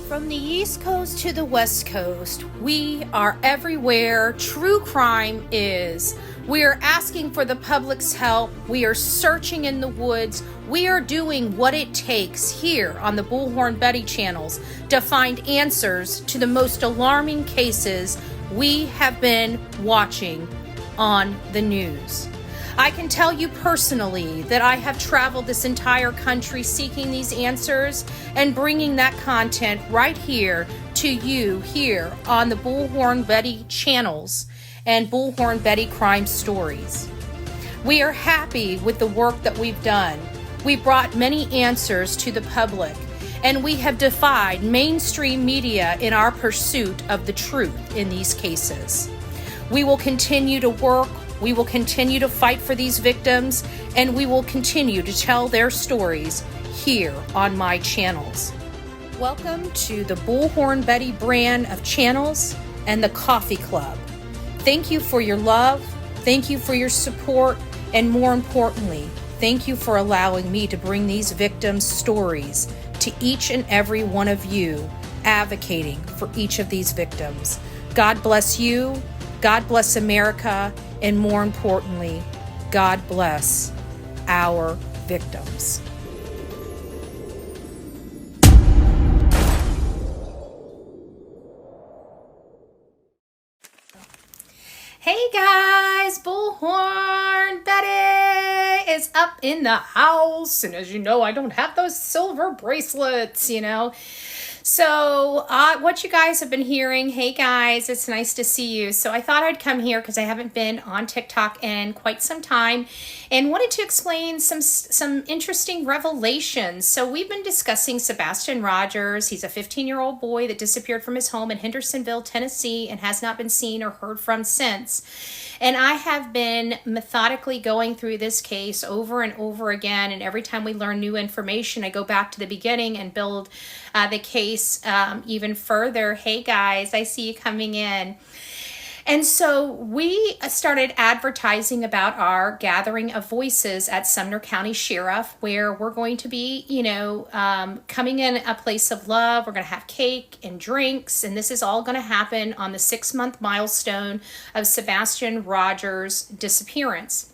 From the East Coast to the West Coast, we are everywhere true crime is. We are asking for the public's help. We are searching in the woods. We are doing what it takes here on the Bullhorn Betty channels to find answers to the most alarming cases we have been watching on the news. I can tell you personally that I have traveled this entire country seeking these answers and bringing that content right here to you here on the Bullhorn Betty channels and Bullhorn Betty Crime Stories. We are happy with the work that we've done. We brought many answers to the public, and we have defied mainstream media in our pursuit of the truth in these cases. We will continue to work. We will continue to fight for these victims, and we will continue to tell their stories here on my channels. Welcome to the Bullhorn Betty brand of channels and the Coffee Club. Thank you for your love, thank you for your support, and more importantly, thank you for allowing me to bring these victims' stories to each and every one of you, advocating for each of these victims. God bless you, God bless America, and more importantly, God bless our victims. Hey guys, Bullhorn Betty is up in the house, and as you know, I don't have those silver bracelets, So what you guys have been hearing, hey guys, it's nice to see you. So I thought I'd come here because I haven't been on TikTok in quite some time and wanted to explain some interesting revelations. So we've been discussing Sebastian Rogers. He's a 15-year-old boy that disappeared from his home in Hendersonville, Tennessee, and has not been seen or heard from since. And I have been methodically going through this case over and over again. And every time we learn new information, I go back to the beginning and build the case even further. Hey guys, I see you coming in. And so we started advertising about our gathering of voices at Sumner County Sheriff, where we're going to be, coming in a place of love. We're going to have cake and drinks, and this is all going to happen on the 6-month milestone of Sebastian Rogers' disappearance.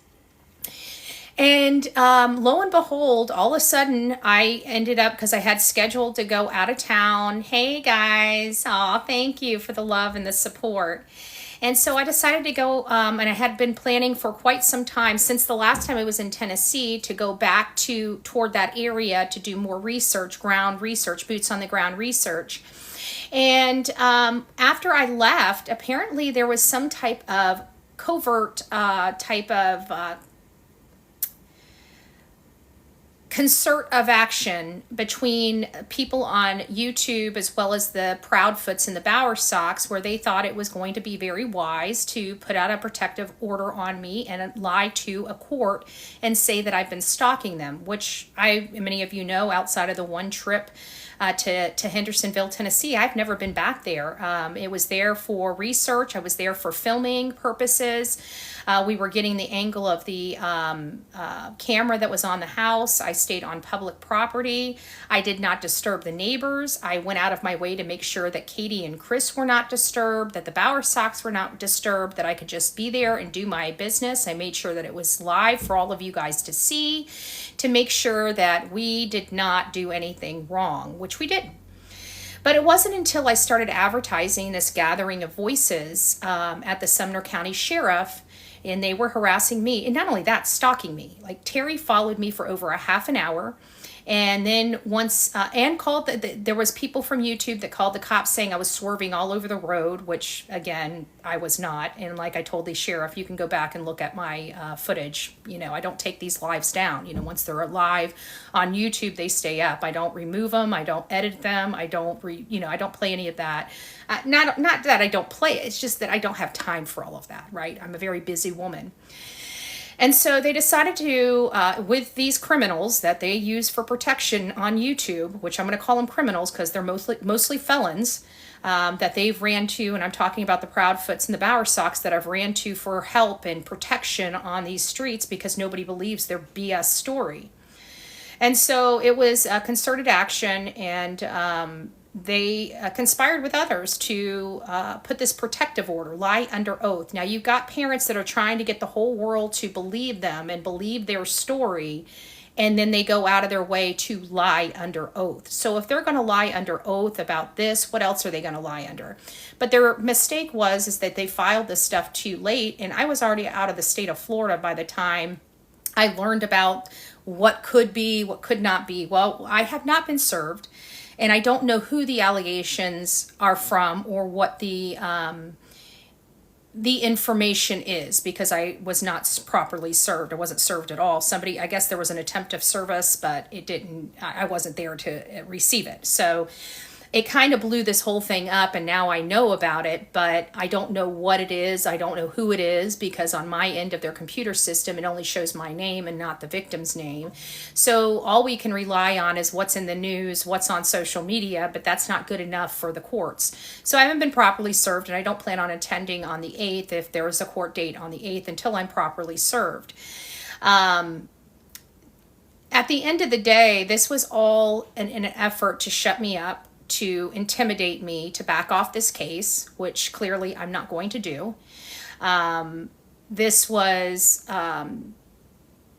And lo and behold, all of a sudden, I ended up, because I had scheduled to go out of town. Hey guys, thank you for the love and the support. And so I decided to go, and I had been planning for quite some time, since the last time I was in Tennessee, to go back toward that area to do more research, ground research, boots on the ground research. And after I left, apparently there was some type of covert concert of action between people on YouTube as well as the Proudfoots and the Bowersox, where they thought it was going to be very wise to put out a protective order on me and lie to a court and say that I've been stalking them, which many of you know, outside of the one trip to Hendersonville, Tennessee, I've never been back there. It was there for research. I was there for filming purposes. We were getting the angle of the camera that was on the house. I stayed on public property. I did not disturb the neighbors. I went out of my way to make sure that Katie and Chris were not disturbed, that the Bowersox were not disturbed, that I could just be there and do my business. I made sure that it was live for all of you guys to see, to make sure that we did not do anything wrong, which we didn't. But it wasn't until I started advertising this gathering of voices at the Sumner County Sheriff, and they were harassing me. And not only that, stalking me. Like, Terry followed me for over a half an hour. And then once, and called, there was people from YouTube that called the cops saying I was swerving all over the road, which again, I was not. And like I told the sheriff, you can go back and look at my footage. I don't take these lives down. Once they're live on YouTube, they stay up. I don't remove them. I don't edit them. I don't, I don't play any of that. Not that I don't play it. It's just that I don't have time for all of that, right? I'm a very busy woman. And so they decided to, with these criminals that they use for protection on YouTube, which I'm going to call them criminals because they're mostly felons, that they've ran to, and I'm talking about the Proudfoots and the Bowersox that I've ran to for help and protection on these streets because nobody believes their BS story. And so it was a concerted action, and they conspired with others to put this protective order, lie under oath. Now, you've got parents that are trying to get the whole world to believe them and believe their story, and then they go out of their way to lie under oath. So if they're going to lie under oath about this, what else are they going to lie under? But their mistake is that they filed this stuff too late, and I was already out of the state of Florida by the time I learned about what could be, what could not be. Well, I have not been served, and I don't know who the allegations are from or what the information is, because I was not properly served. I wasn't served at all. Somebody, I guess there was an attempt of service, but it didn't, I wasn't there to receive it. So it kind of blew this whole thing up, and now I know about it, but I don't know what it is. I don't know who it is, because on my end of their computer system, it only shows my name and not the victim's name. So all we can rely on is what's in the news, what's on social media, but that's not good enough for the courts. So I haven't been properly served, and I don't plan on attending on the 8th if there is a court date on the 8th until I'm properly served. At the end of the day, this was all in an effort to shut me up, to intimidate me, to back off this case, which clearly I'm not going to do. This was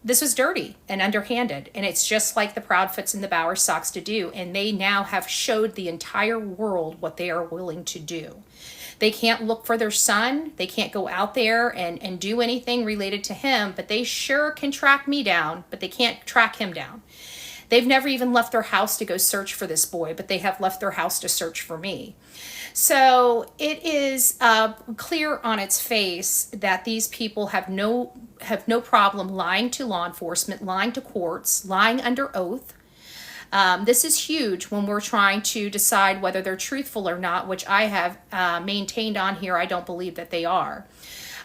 dirty and underhanded, and it's just like the Proudfoots and the Bower Sox to do, and they now have showed the entire world what they are willing to do. They can't look for their son. They can't go out there and do anything related to him, but they sure can track me down, but they can't track him down. They've never even left their house to go search for this boy, but they have left their house to search for me. So it is clear on its face that these people have no problem lying to law enforcement, lying to courts, lying under oath. This is huge when we're trying to decide whether they're truthful or not, which I have maintained on here. I don't believe that they are.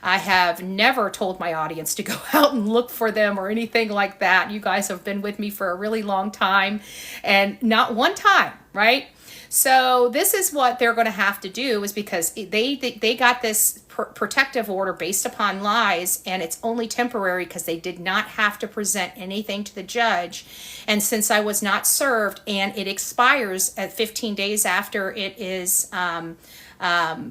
I have never told my audience to go out and look for them or anything like that. You guys have been with me for a really long time, and not one time, right? So this is what they're going to have to do, is because they got this protective order based upon lies, and it's only temporary because they did not have to present anything to the judge. And since I was not served, and it expires at 15 days after it is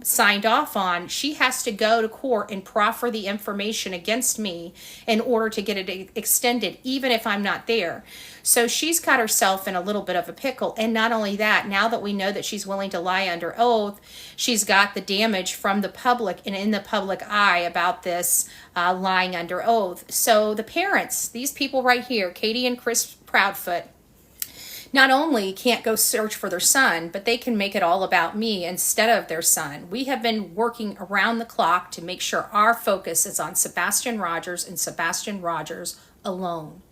signed off on, she has to go to court and proffer the information against me in order to get it extended, even if I'm not there. So she's got herself in a little bit of a pickle. And not only that, now that we know that she's willing to lie under oath, she's got the damage from the public and in the public eye about this lying under oath. So the parents, these people right here, Katie and Chris Proudfoot, not only can't go search for their son, but they can make it all about me instead of their son. We have been working around the clock to make sure our focus is on Sebastian Rogers and Sebastian Rogers alone.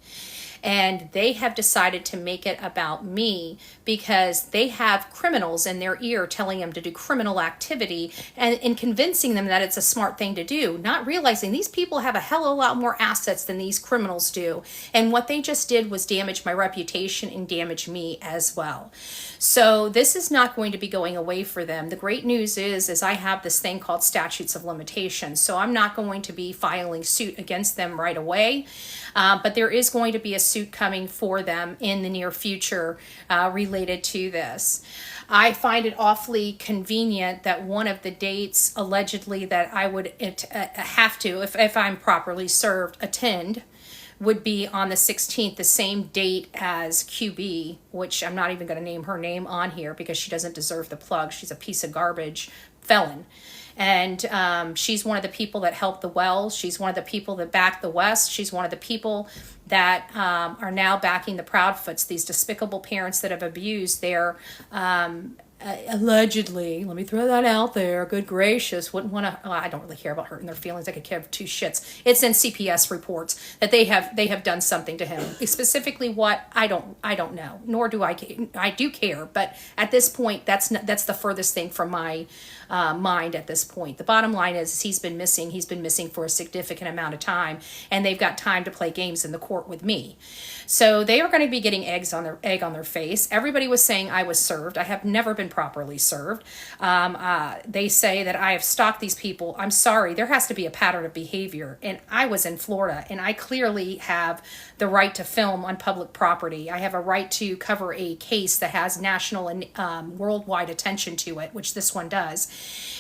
And they have decided to make it about me because they have criminals in their ear telling them to do criminal activity and convincing them that it's a smart thing to do, not realizing these people have a hell of a lot more assets than these criminals do. And what they just did was damage my reputation and damage me as well. So this is not going to be going away for them. The great news is I have this thing called statutes of limitations. So I'm not going to be filing suit against them right away. But there is going to be a suit coming for them in the near future related to this. I find it awfully convenient that one of the dates allegedly that I would have to, if I'm properly served, attend would be on the 16th, the same date as QB, which I'm not even going to name her name on here because she doesn't deserve the plug. She's a piece of garbage felon. And she's one of the people that helped the Wells. She's one of the people that backed the West. She's one of the people that are now backing the Proudfoots, these despicable parents that have abused their, allegedly, let me throw that out there, good gracious, wouldn't want to, I don't really care about hurting their feelings. I could care two shits. It's in CPS reports that they have done something to him. Specifically what, I don't know, nor do I do care, but at this point, that's the furthest thing from my mind at this point. The bottom line is he's been missing for a significant amount of time, and they've got time to play games in the court with me. So they are going to be getting egg on their face. Everybody was saying I was served. I have never been been properly served. They say that I have stalked these people. I'm sorry, there has to be a pattern of behavior. And I was in Florida, and I clearly have the right to film on public property. I have a right to cover a case that has national and worldwide attention to it, which this one does.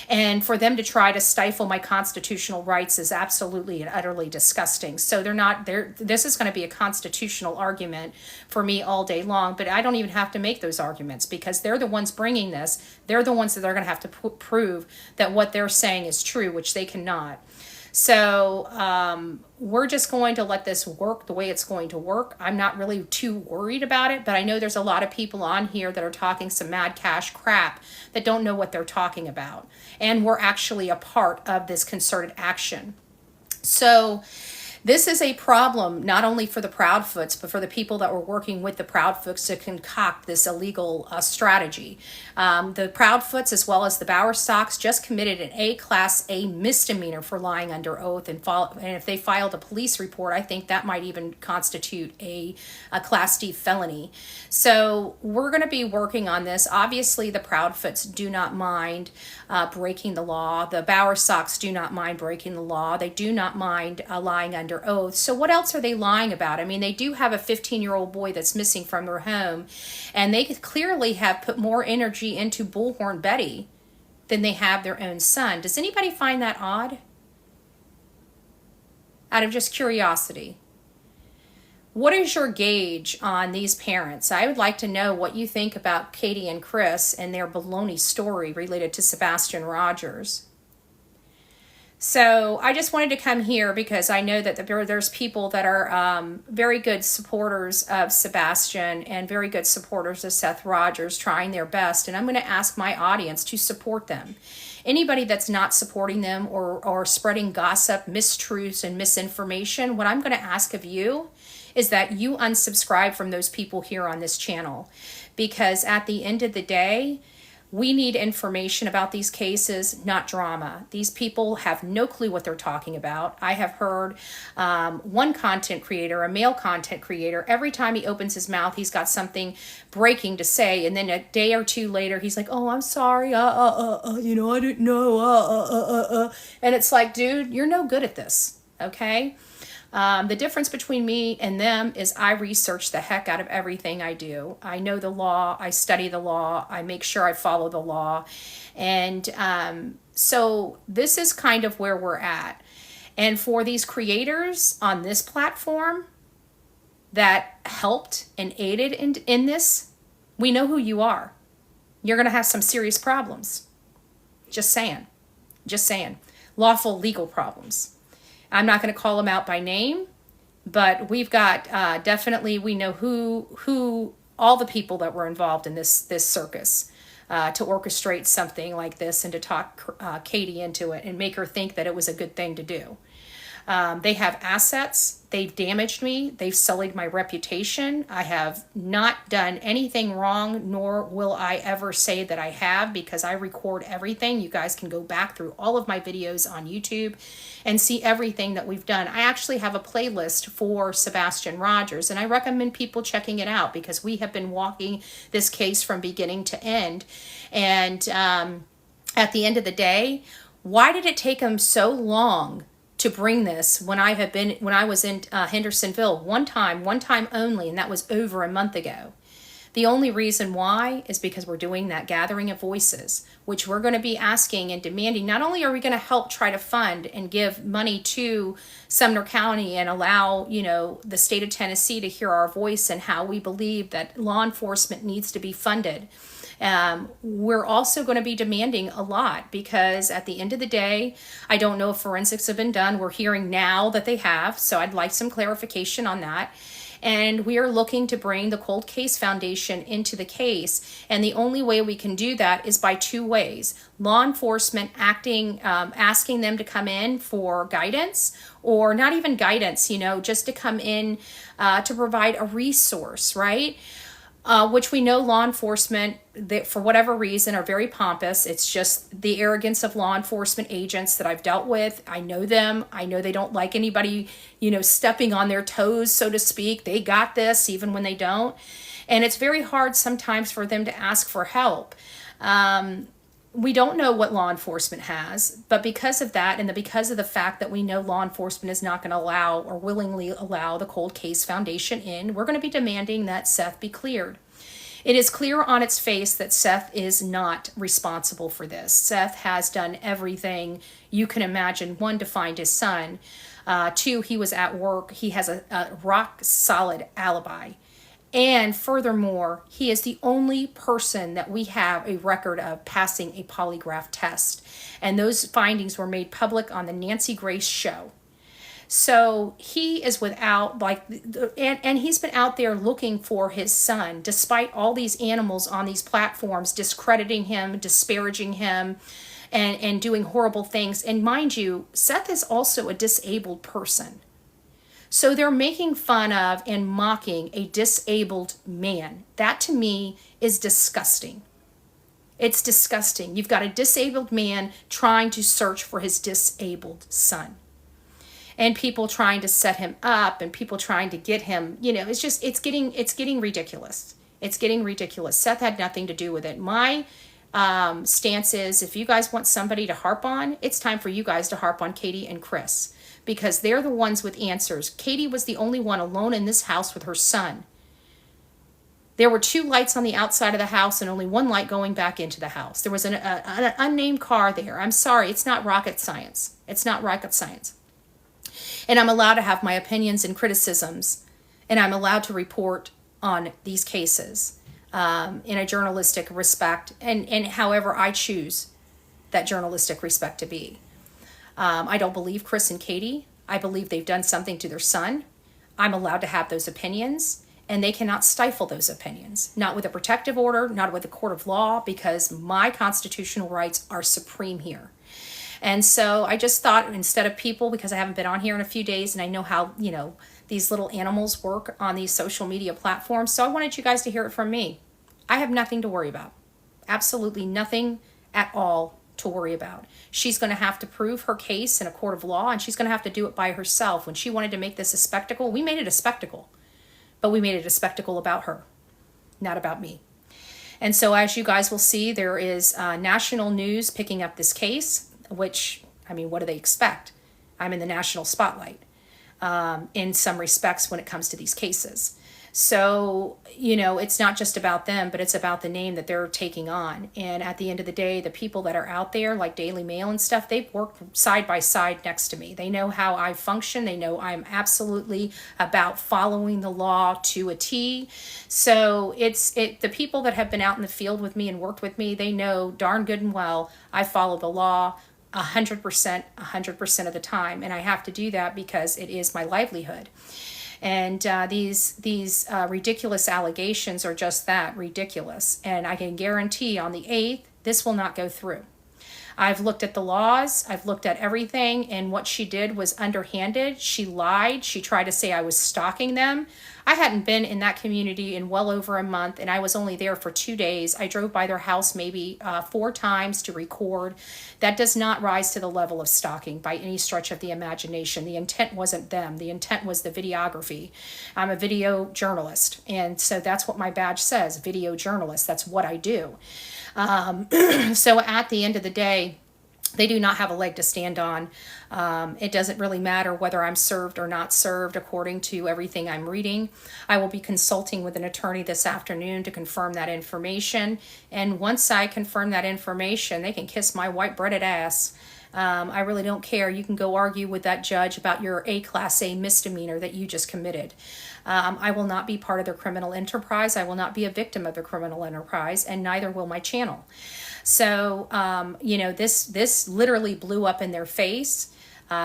And for them to try to stifle my constitutional rights is absolutely and utterly disgusting. So this is going to be a constitutional argument for me all day long, but I don't even have to make those arguments because they're the ones bringing this. They're the ones that are going to have to prove that what they're saying is true, which they cannot. So we're just going to let this work the way it's going to work. I'm not really too worried about it, but I know there's a lot of people on here that are talking some mad cash crap that don't know what they're talking about. And we're actually a part of this concerted action. So this is a problem not only for the Proudfoots, but for the people that were working with the Proudfoots to concoct this illegal strategy. The Proudfoots, as well as the Bowerstocks, just committed an Class A misdemeanor for lying under oath. And if they filed a police report, I think that might even constitute a Class D felony. So we're going to be working on this. Obviously, the Proudfoots do not mind breaking the law. The Bowerstocks do not mind breaking the law. They do not mind lying under oath. So what else are they lying about? I mean, they do have a 15-year-old boy that's missing from their home, and they clearly have put more energy into Bullhorn Betty than they have their own son. Does anybody find that odd? Out of just curiosity. What is your gauge on these parents? I would like to know what you think about Katie and Chris and their baloney story related to Sebastian Rogers. So I just wanted to come here because I know that there's people that are very good supporters of Sebastian and very good supporters of Seth Rogers trying their best. And I'm going to ask my audience to support them. Anybody that's not supporting them or spreading gossip, mistruths, and misinformation, what I'm going to ask of you is that you unsubscribe from those people here on this channel. Because at the end of the day, we need information about these cases, not drama. These people have no clue what they're talking about. I have heard one content creator, a male content creator, every time he opens his mouth, he's got something breaking to say. And then a day or two later, he's like, oh, I'm sorry. I didn't know. And it's like, dude, you're no good at this. Okay. The difference between me and them is I research the heck out of everything I do. I know the law. I study the law. I make sure I follow the law. And so this is kind of where we're at. And for these creators on this platform that helped and aided in this, we know who you are. You're going to have some serious problems. Just saying. Just saying. Lawful legal problems. I'm not going to call them out by name, but we've got definitely, we know who all the people that were involved in this circus to orchestrate something like this and to talk Katie into it and make her think that it was a good thing to do. They have assets. They've damaged me. They've sullied my reputation. I have not done anything wrong, nor will I ever say that I have, because I record everything. You guys can go back through all of my videos on YouTube and see everything that we've done. I actually have a playlist for Sebastian Rogers, and I recommend people checking it out because we have been walking this case from beginning to end. And at the end of the day, why did it take them so long to bring this when I was in Hendersonville one time only, and that was over a month ago? The only reason why is because we're doing that gathering of voices, which we're going to be asking and demanding. Not only are we going to help try to fund and give money to Sumner County and allow, the state of Tennessee to hear our voice and how we believe that law enforcement needs to be funded. We're also going to be demanding a lot because at the end of the day, I don't know if forensics have been done. We're hearing now that they have, so I'd like some clarification on that. And we are looking to bring the Cold Case Foundation into the case. And the only way we can do that is by two ways. Law enforcement asking them to come in for guidance, or not even guidance, just to come in to provide a resource, right? Which we know law enforcement, that for whatever reason, are very pompous. It's just the arrogance of law enforcement agents that I've dealt with. I know them. I know they don't like anybody, stepping on their toes, so to speak. They got this even when they don't. And it's very hard sometimes for them to ask for help. We don't know what law enforcement has, but because of that, and because of the fact that we know law enforcement is not going to allow or willingly allow the Cold Case Foundation in, we're going to be demanding that Seth be cleared. It is clear on its face that Seth is not responsible for this. Seth has done everything you can imagine. One, to find his son. Two, he was at work. He has a rock solid alibi. And furthermore, he is the only person that we have a record of passing a polygraph test. And those findings were made public on the Nancy Grace show. So he is without, and he's been out there looking for his son, despite all these animals on these platforms discrediting him, disparaging him, and doing horrible things. And mind you, Seth is also a disabled person. So they're making fun of and mocking a disabled man. That to me is disgusting. It's disgusting. You've got a disabled man trying to search for his disabled son. And people trying to set him up and people trying to get him, it's getting ridiculous. It's getting ridiculous. Seth had nothing to do with it. My stance is, if you guys want somebody to harp on, it's time for you guys to harp on Katie and Chris, because they're the ones with answers. Katie was the only one alone in this house with her son. There were 2 lights on the outside of the house and only 1 light going back into the house. There was an unnamed car there. I'm sorry, it's not rocket science. It's not rocket science. And I'm allowed to have my opinions and criticisms, and I'm allowed to report on these cases in a journalistic respect, and however I choose that journalistic respect to be. I don't believe Chris and Katie. I believe they've done something to their son. I'm allowed to have those opinions, and they cannot stifle those opinions. Not with a protective order, not with a court of law, because my constitutional rights are supreme here. And so I just thought, instead of people, because I haven't been on here in a few days and I know how, these little animals work on these social media platforms. So I wanted you guys to hear it from me. I have nothing to worry about. Absolutely nothing at all to worry about. She's going to have to prove her case in a court of law, and she's going to have to do it by herself. When she wanted to make this a spectacle, we made it a spectacle. But we made it a spectacle about her, not about me. And so as you guys will see, there is national news picking up this case. Which, what do they expect? I'm in the national spotlight in some respects when it comes to these cases. So, it's not just about them, but it's about the name that they're taking on. And at the end of the day, the people that are out there, like Daily Mail and stuff, they've worked side by side next to me. They know how I function. They know I'm absolutely about following the law to a T. So the people that have been out in the field with me and worked with me, they know darn good and well I follow the law 100% of the time. And I have to do that because it is my livelihood. And these ridiculous allegations are just that, ridiculous. And I can guarantee on the 8th, this will not go through. I've looked at the laws. I've looked at everything. And what she did was underhanded. She lied. She tried to say I was stalking them. I hadn't been in that community in well over a month, and I was only there for 2 days. I drove by their house maybe 4 times to record. That does not rise to the level of stalking by any stretch of the imagination. The intent wasn't them. The intent was the videography. I'm a video journalist, and so that's what my badge says, video journalist. That's what I do. So at the end of the day, they do not have a leg to stand on. It doesn't really matter whether I'm served or not served according to everything I'm reading. I will be consulting with an attorney this afternoon to confirm that information. And once I confirm that information, they can kiss my white breaded ass. I really don't care. You can go argue with that judge about your Class A misdemeanor that you just committed. I will not be part of their criminal enterprise. I will not be a victim of their criminal enterprise, and neither will my channel. So, this literally blew up in their face.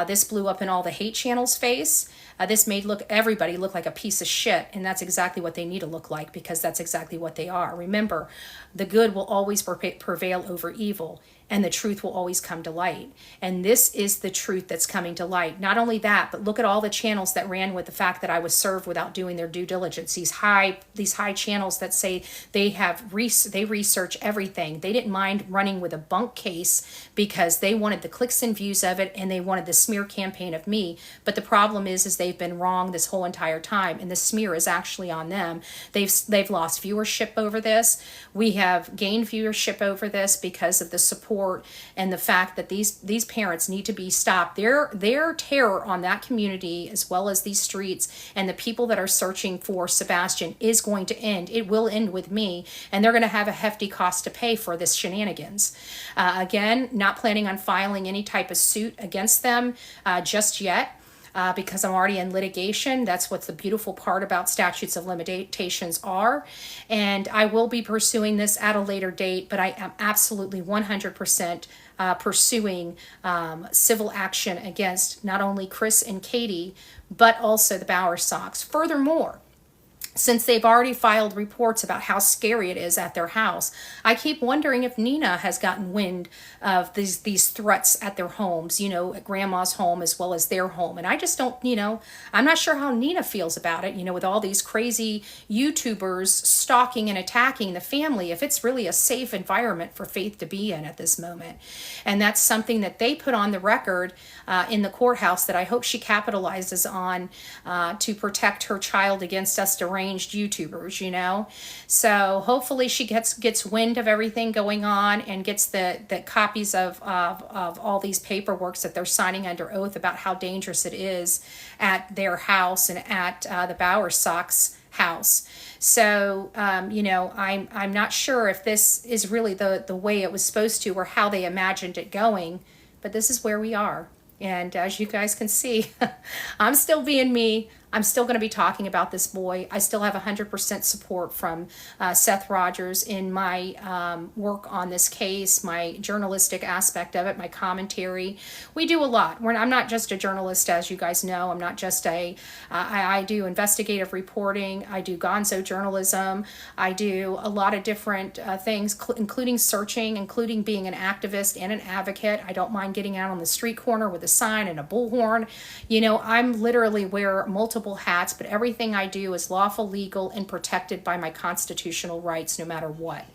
This blew up in all the hate channels' face. This made everybody look like a piece of shit, and that's exactly what they need to look like, because that's exactly what they are. Remember, the good will always prevail over evil, and the truth will always come to light. And this is the truth that's coming to light. Not only that, but look at all the channels that ran with the fact that I was served without doing their due diligence. These high channels that say they research everything. They didn't mind running with a bunk case because they wanted the clicks and views of it, and they wanted the smear campaign of me. But the problem is they've they've been wrong this whole entire time, and the smear is actually on them. They've lost viewership over this. We have gained viewership over this because of the support and the fact that these parents need to be stopped. Their terror on that community, as well as these streets and the people that are searching for Sebastian, is going to end. It will end with me, and they're going to have a hefty cost to pay for this shenanigans. Again, not planning on filing any type of suit against them just yet. Because I'm already in litigation. That's what the beautiful part about statutes of limitations are. And I will be pursuing this at a later date, but I am absolutely 100% pursuing civil action against not only Chris and Katie, but also the Bowersox. Furthermore, since they've already filed reports about how scary it is at their house, I keep wondering if Nina has gotten wind of these threats at their homes, at Grandma's home as well as their home. And I just don't, I'm not sure how Nina feels about it, with all these crazy YouTubers stalking and attacking the family, if it's really a safe environment for Faith to be in at this moment. And that's something that they put on the record in the courthouse that I hope she capitalizes on to protect her child against us deranged YouTubers, So hopefully she gets wind of everything going on and gets the copies of all these paperworks that they're signing under oath about how dangerous it is at their house and at the Bowersox house. So, I'm not sure if this is really the way it was supposed to or how they imagined it going, but this is where we are. And as you guys can see, I'm still being me. I'm still going to be talking about this boy. I still have 100% support from Seth Rogers in my work on this case, my journalistic aspect of it, my commentary. We do a lot. I'm not just a journalist, as you guys know. I'm not just I do investigative reporting. I do gonzo journalism. I do a lot of different things, including searching, including being an activist and an advocate. I don't mind getting out on the street corner with a sign and a bullhorn. I'm literally wear multiple hats, but everything I do is lawful, legal, and protected by my constitutional rights no matter what.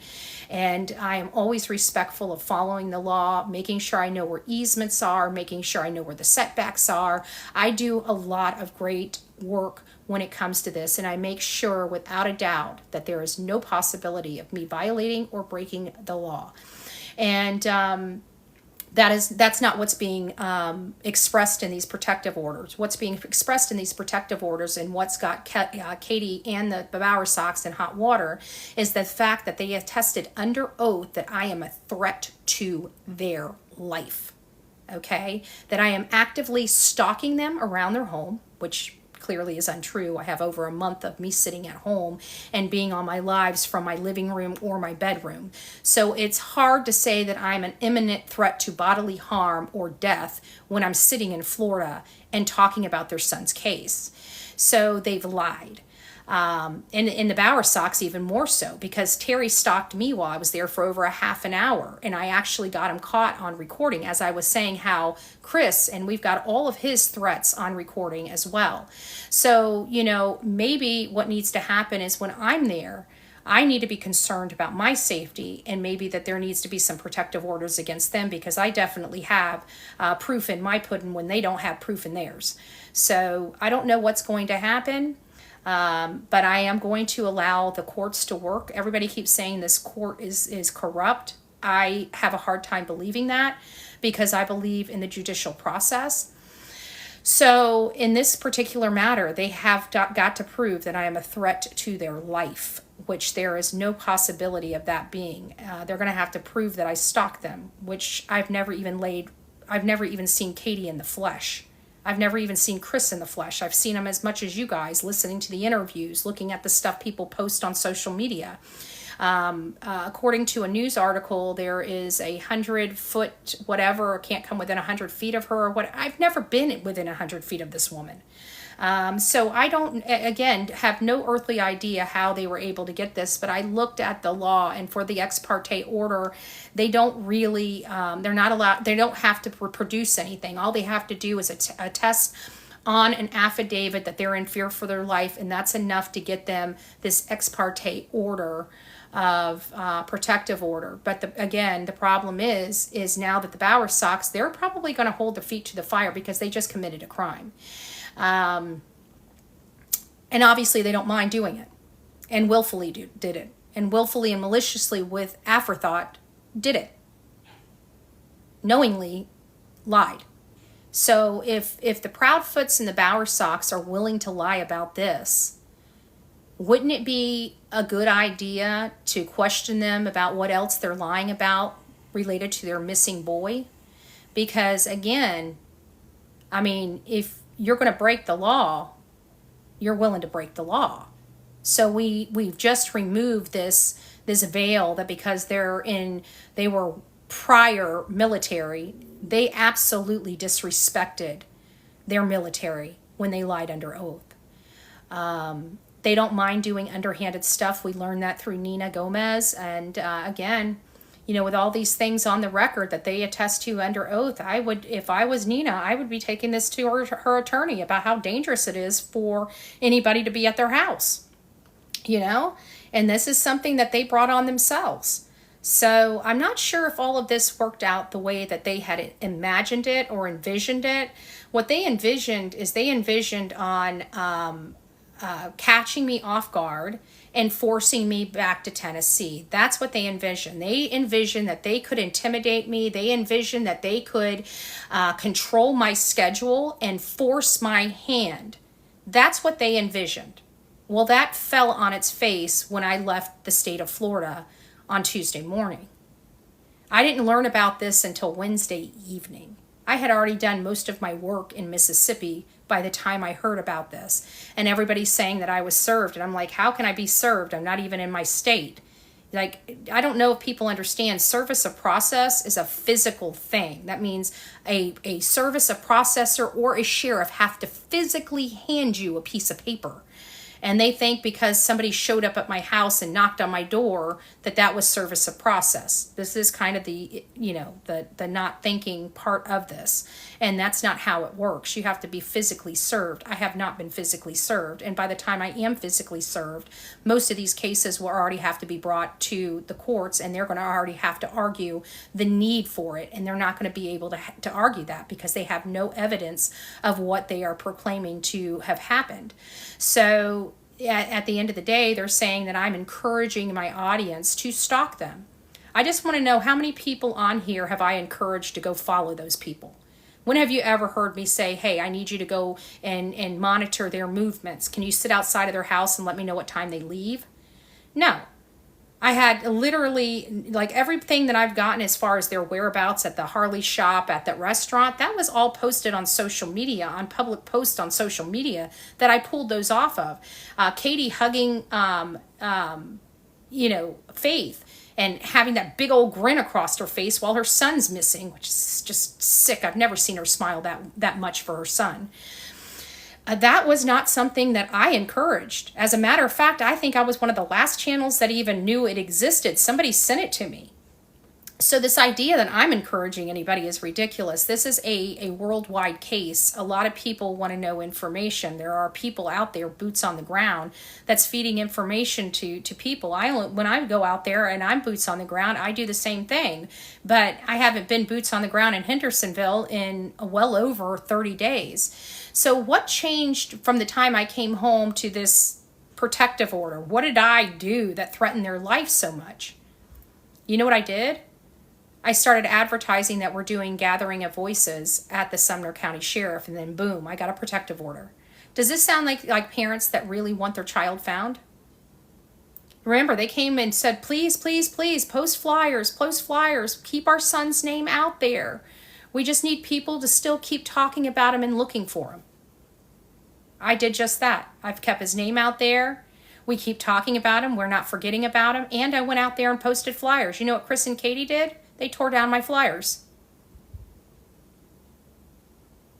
And I am always respectful of following the law, making sure I know where easements are, making sure I know where the setbacks are. I do a lot of great work when it comes to this, and I make sure without a doubt that there is no possibility of me violating or breaking the law. And that's not what's being expressed in these protective orders. What's being expressed in these protective orders and what's got Katie and the Bowersox in hot water is the fact that they attested under oath that I am a threat to their life. Okay? That I am actively stalking them around their home, which clearly is untrue. I have over a month of me sitting at home and being on my lives from my living room or my bedroom. So it's hard to say that I'm an imminent threat to bodily harm or death when I'm sitting in Florida and talking about their son's case. So they've lied. And in the Bowersox even more so, because Terry stalked me while I was there for over a half an hour, and I actually got him caught on recording as I was saying how Chris, and we've got all of his threats on recording as well. So, maybe what needs to happen is when I'm there, I need to be concerned about my safety, and maybe that there needs to be some protective orders against them, because I definitely have proof in my pudding when they don't have proof in theirs. So I don't know what's going to happen. But I am going to allow the courts to work. Everybody keeps saying this court is corrupt. I have a hard time believing that because I believe in the judicial process. So in this particular matter, they have got to prove that I am a threat to their life, which there is no possibility of that being. They're going to have to prove that I stalked them, which I've never even seen Katie in the flesh. I've never even seen Chris in the flesh. I've seen him as much as you guys, listening to the interviews, looking at the stuff people post on social media. According to a news article, there is 100-foot whatever, or can't come within 100 feet of her. Or what? I've never been within 100 feet of this woman. So I don't, again, have no earthly idea how they were able to get this, but I looked at the law, and for the ex parte order, they don't really, they're not allowed, they don't have to produce anything. All they have to do is attest on an affidavit that they're in fear for their life, and that's enough to get them this ex parte order of protective order. But again, the problem is now that the Bowersox, they're probably going to hold their feet to the fire because they just committed a crime. And obviously they don't mind doing it, and willfully did it, and willfully and maliciously with afterthought did it, knowingly lied. So if the Proudfoots and the Bowersocks are willing to lie about this, wouldn't it be a good idea to question them about what else they're lying about related to their missing boy? Because again, I mean, if you're going to break the law, you're willing to break the law. So we've just removed this veil that because they were prior military, they absolutely disrespected their military when they lied under oath. They don't mind doing underhanded stuff. We learned that through Nina Gomez. And again, you know, with all these things on the record that they attest to under oath, I would, if I was Nina, I would be taking this to her attorney about how dangerous it is for anybody to be at their house, you know? And this is something that they brought on themselves. So I'm not sure if all of this worked out the way that they had imagined it or envisioned it. What they envisioned is they envisioned on catching me off guard and forcing me back to Tennessee. That's what they envisioned. They envisioned that they could intimidate me. They envisioned that they could control my schedule and force my hand. That's what they envisioned. Well, that fell on its face when I left the state of Florida on Tuesday morning. I didn't learn about this until Wednesday evening. I had already done most of my work in Mississippi by the time I heard about this. And everybody's saying that I was served. And I'm like, how can I be served? I'm not even in my state. Like, I don't know if people understand, service of process is a physical thing. That means a service of processor or a sheriff have to physically hand you a piece of paper. And they think because somebody showed up at my house and knocked on my door that was service of process. This is kind of the, you know, the not thinking part of this. And that's not how it works. You have to be physically served. I have not been physically served. And by the time I am physically served, most of these cases will already have to be brought to the courts, and they're going to already have to argue the need for it. And they're not going to be able to argue that because they have no evidence of what they are proclaiming to have happened. So at the end of the day, they're saying that I'm encouraging my audience to stalk them. I just want to know, how many people on here have I encouraged to go follow those people? When have you ever heard me say, hey, I need you to go and monitor their movements? Can you sit outside of their house and let me know what time they leave? No. I had literally, like, everything that I've gotten as far as their whereabouts at the Harley shop, at the restaurant, that was all posted on social media, on public posts on social media that I pulled those off of. Katie hugging, Faith and having that big old grin across her face while her son's missing, which is just sick. I've never seen her smile that much for her son. That was not something that I encouraged. As a matter of fact, I think I was one of the last channels that even knew it existed. Somebody sent it to me. So this idea that I'm encouraging anybody is ridiculous. This is a worldwide case. A lot of people want to know information. There are people out there, boots on the ground, that's feeding information to people. When I go out there and I'm boots on the ground, I do the same thing. But I haven't been boots on the ground in Hendersonville in well over 30 days. So what changed from the time I came home to this protective order? What did I do that threatened their life so much? You know what I did? I started advertising that we're doing gathering of voices at the Sumner County Sheriff, and then boom, I got a protective order. Does this sound like parents that really want their child found? Remember, they came and said, please, please, please, post flyers, keep our son's name out there. We just need people to still keep talking about him and looking for him. I did just that. I've kept his name out there. We keep talking about him. We're not forgetting about him. And I went out there and posted flyers. You know what Chris and Katie did? They tore down my flyers.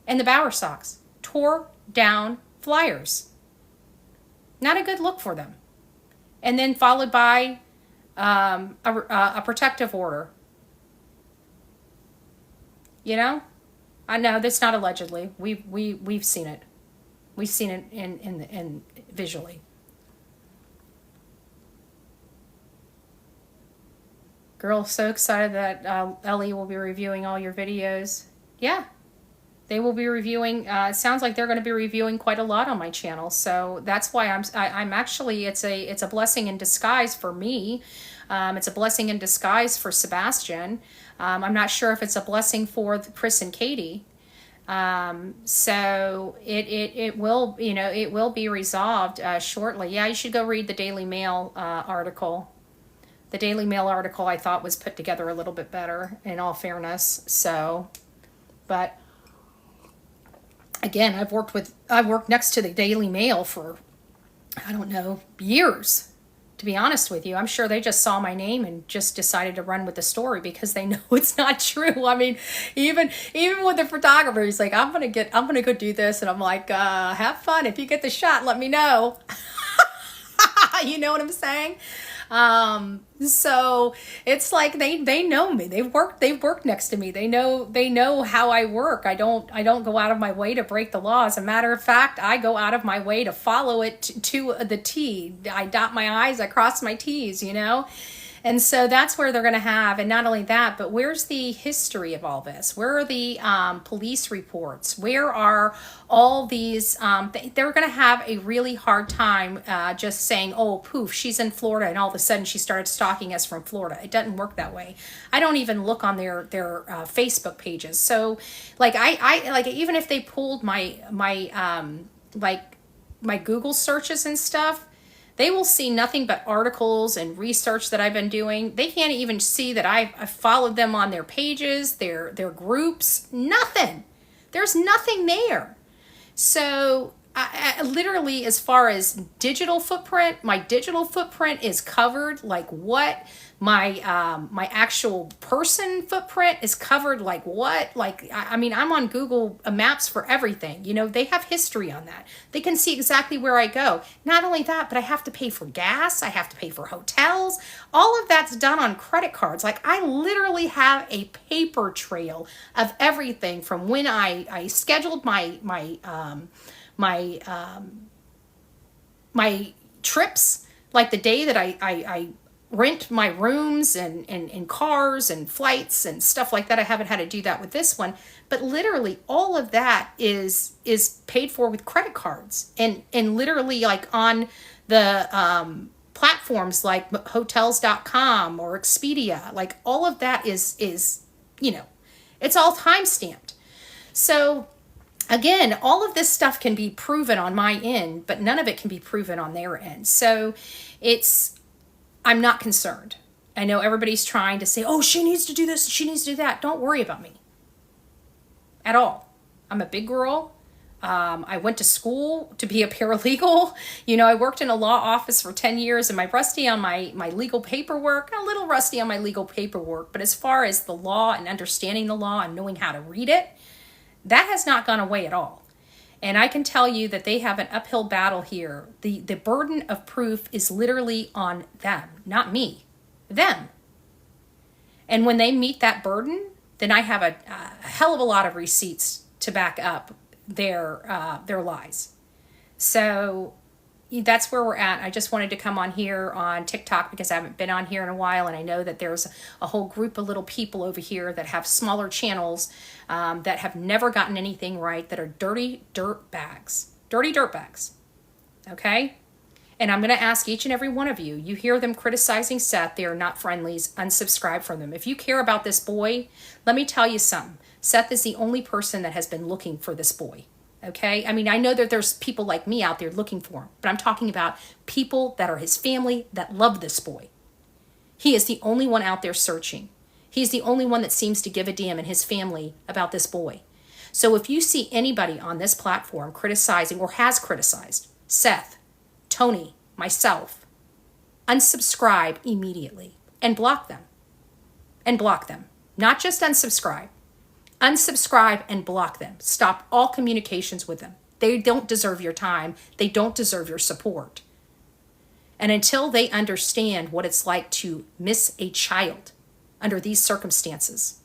And the Bowersocks tore down flyers. Not a good look for them. And then followed by a protective order. You know? I know that's not allegedly. We've seen it. We've seen it in visually. Girl, so excited that Ellie will be reviewing all your videos. Yeah. They will be reviewing. It sounds like they're going to be reviewing quite a lot on my channel. So that's why I'm actually, it's a blessing in disguise for me. It's a blessing in disguise for Sebastian. I'm not sure if it's a blessing for Chris and Katie. So it will, it will be resolved shortly. Yeah, you should go read the Daily Mail article. The Daily Mail article I thought was put together a little bit better, in all fairness. So, but again, I've worked next to the Daily Mail for, I don't know, years. To be honest with you, I'm sure they just saw my name and just decided to run with the story because they know it's not true. I mean, even with the photographer, he's like, I'm gonna go do this, and I'm like, have fun. If you get the shot, let me know. You know what I'm saying? So it's like they know me. They've worked next to me. They know how I work. I don't go out of my way to break the law. As a matter of fact, I go out of my way to follow it to the T. I dot my I's, I cross my T's, And so that's where they're going to have, and not only that, but where's the history of all this? Where are the police reports? Where are all these, they're going to have a really hard time just saying, oh, poof, she's in Florida, and all of a sudden she started stalking us from Florida. It doesn't work that way. I don't even look on their Facebook pages. So, like, I like, even if they pulled my Google searches and stuff, they will see nothing but articles and research that I've been doing. They can't even see that I've followed them on their pages, their groups, nothing. There's nothing there. So I literally, as far as digital footprint, my digital footprint is covered like what? My actual person footprint is covered like what? Like, I mean, I'm on Google Maps for everything. They have history on that. They can see exactly where I go. Not only that, but I have to pay for gas. I have to pay for hotels. All of that's done on credit cards. Like, I literally have a paper trail of everything from when I scheduled my trips, like the day that I rent my rooms and cars and flights and stuff like that. I haven't had to do that with this one, but literally all of that is paid for with credit cards, and literally, like, on the platforms like hotels.com or Expedia, like all of that is it's all time stamped. So again, all of this stuff can be proven on my end, but none of it can be proven on their end. So I'm not concerned. I know everybody's trying to say, oh, she needs to do this, she needs to do that. Don't worry about me at all. I'm a big girl. I went to school to be a paralegal. I worked in a law office for 10 years. Am I rusty on my legal paperwork? A little rusty on my legal paperwork. But as far as the law and understanding the law and knowing how to read it, that has not gone away at all. And I can tell you that they have an uphill battle here. The burden of proof is literally on them, not me, them. And when they meet that burden, then I have a hell of a lot of receipts to back up their lies. So that's where we're at. I just wanted to come on here on TikTok because I haven't been on here in a while, and I know that there's a whole group of little people over here that have smaller channels that have never gotten anything right, that are dirty dirt bags. Okay? And I'm going to ask each and every one of you, you hear them criticizing Seth, they are not friendlies, unsubscribe from them. If you care about this boy, let me tell you something. Seth is the only person that has been looking for this boy. Okay? I mean, I know that there's people like me out there looking for him, but I'm talking about people that are his family that love this boy. He is the only one out there searching. He's the only one that seems to give a damn in his family about this boy. So if you see anybody on this platform criticizing or has criticized Seth, Tony, myself, unsubscribe immediately and block them. And block them. Not just unsubscribe. Unsubscribe and block them. Stop all communications with them. They don't deserve your time. They don't deserve your support. And until they understand what it's like to miss a child under these circumstances.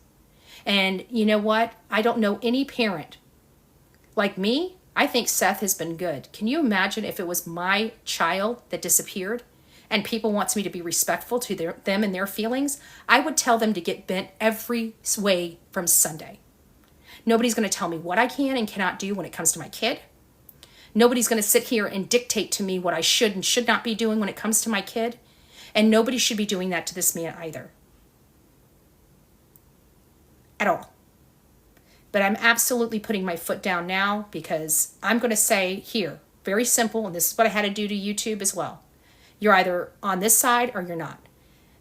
And you know what? I don't know any parent like me. I think Seth has been good. Can you imagine if it was my child that disappeared and people wants me to be respectful to them and their feelings? I would tell them to get bent every way from Sunday. Nobody's going to tell me what I can and cannot do when it comes to my kid. Nobody's going to sit here and dictate to me what I should and should not be doing when it comes to my kid. And nobody should be doing that to this man either. At all. But I'm absolutely putting my foot down now, because I'm going to say here, very simple, and this is what I had to do to YouTube as well. You're either on this side or you're not.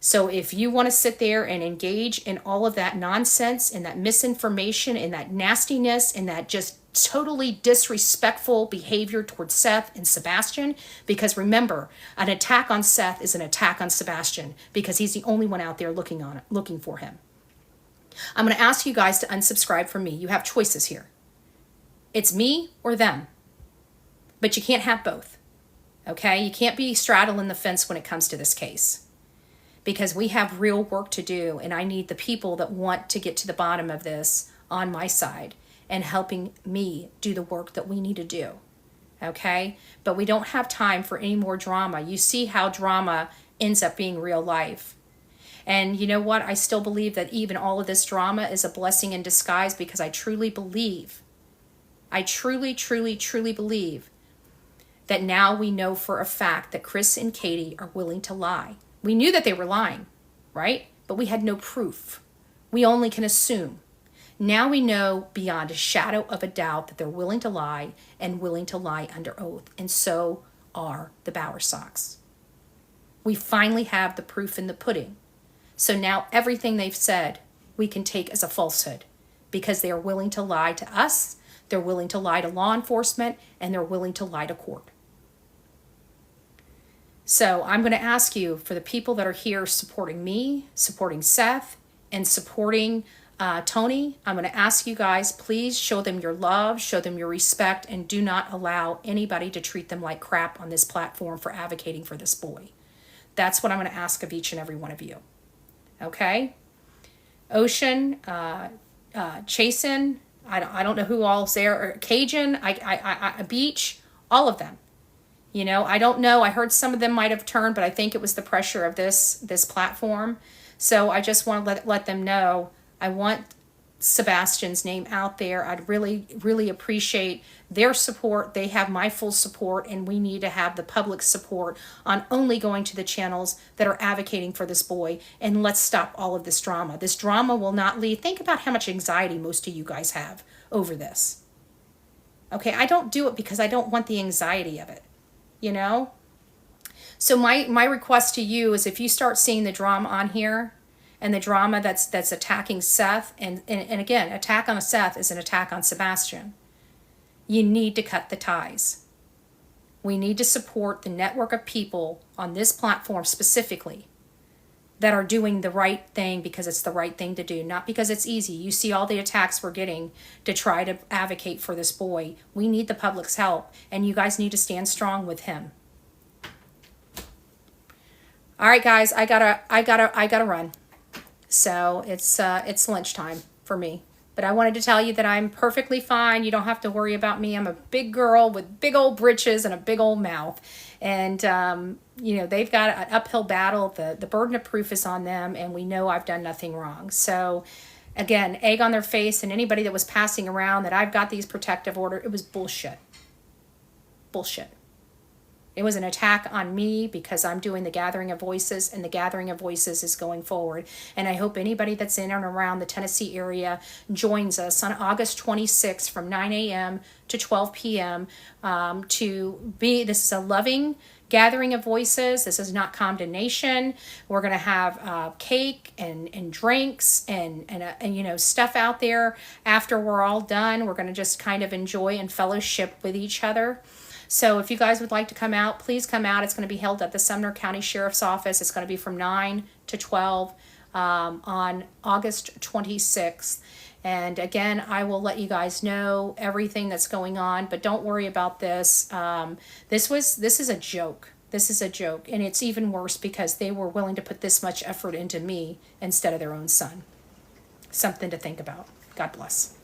So if you want to sit there and engage in all of that nonsense and that misinformation and that nastiness and that just totally disrespectful behavior towards Seth and Sebastian, because remember, an attack on Seth is an attack on Sebastian, because he's the only one out there looking for him. I'm going to ask you guys to unsubscribe from me. You have choices here. It's me or them. But you can't have both. Okay? You can't be straddling the fence when it comes to this case. Because we have real work to do, and I need the people that want to get to the bottom of this on my side and helping me do the work that we need to do. Okay? But we don't have time for any more drama. You see how drama ends up being real life. And you know what? I still believe that even all of this drama is a blessing in disguise, because I truly believe, I truly believe that now we know for a fact that Chris and Katie are willing to lie. We knew that they were lying, right? But we had no proof. We only can assume. Now we know beyond a shadow of a doubt that they're willing to lie, and willing to lie under oath. And so are the Bowersox. We finally have the proof in the pudding. So now everything they've said we can take as a falsehood, because they are willing to lie to us, they're willing to lie to law enforcement, and they're willing to lie to court. So I'm going to ask you, for the people that are here supporting me, supporting Seth, and supporting Tony, I'm going to ask you guys, please show them your love, show them your respect, and do not allow anybody to treat them like crap on this platform for advocating for this boy. That's what I'm going to ask of each and every one of you. Okay? Ocean, Chasen, I don't know who all's there, or Cajun, Beach, all of them. You know, I don't know. I heard some of them might have turned, but I think it was the pressure of this platform. So I just want to let them know, I want Sebastian's name out there. I'd really appreciate their support. They have my full support, and we need to have the public support on only going to the channels that are advocating for this boy. And let's stop all of this drama. This drama will not lead. Think about how much anxiety most of you guys have over this. Okay, I don't do it because I don't want the anxiety of it. You know? So my request to you is, if you start seeing the drama on here, and the drama that's attacking Seth, and again, attack on Seth is an attack on Sebastian, you need to cut the ties. We need to support the network of people on this platform specifically that are doing the right thing because it's the right thing to do, not because it's easy. You see all the attacks we're getting to try to advocate for this boy. We need the public's help, and you guys need to stand strong with him. All right, guys, I gotta run. So it's lunchtime for me. But I wanted to tell you that I'm perfectly fine. You don't have to worry about me. I'm a big girl with big old britches and a big old mouth. And, you know, they've got an uphill battle. The burden of proof is on them, and we know I've done nothing wrong. So, again, egg on their face, and anybody that was passing around that I've got these protective orders, it was bullshit. Bullshit. It was an attack on me because I'm doing the Gathering of Voices, and the Gathering of Voices is going forward. And I hope anybody that's in and around the Tennessee area joins us on August 26th from 9 a.m. to 12 p.m. This is a loving Gathering of Voices. This is not condemnation. We're going to have cake and drinks and you know, stuff out there after we're all done. We're going to just kind of enjoy and fellowship with each other. So if you guys would like to come out, please come out. It's going to be held at the Sumner County Sheriff's Office. It's going to be from 9 to 12 on August 26th. And again, I will let you guys know everything that's going on, but don't worry about this. This is a joke. This is a joke. And it's even worse because they were willing to put this much effort into me instead of their own son. Something to think about. God bless.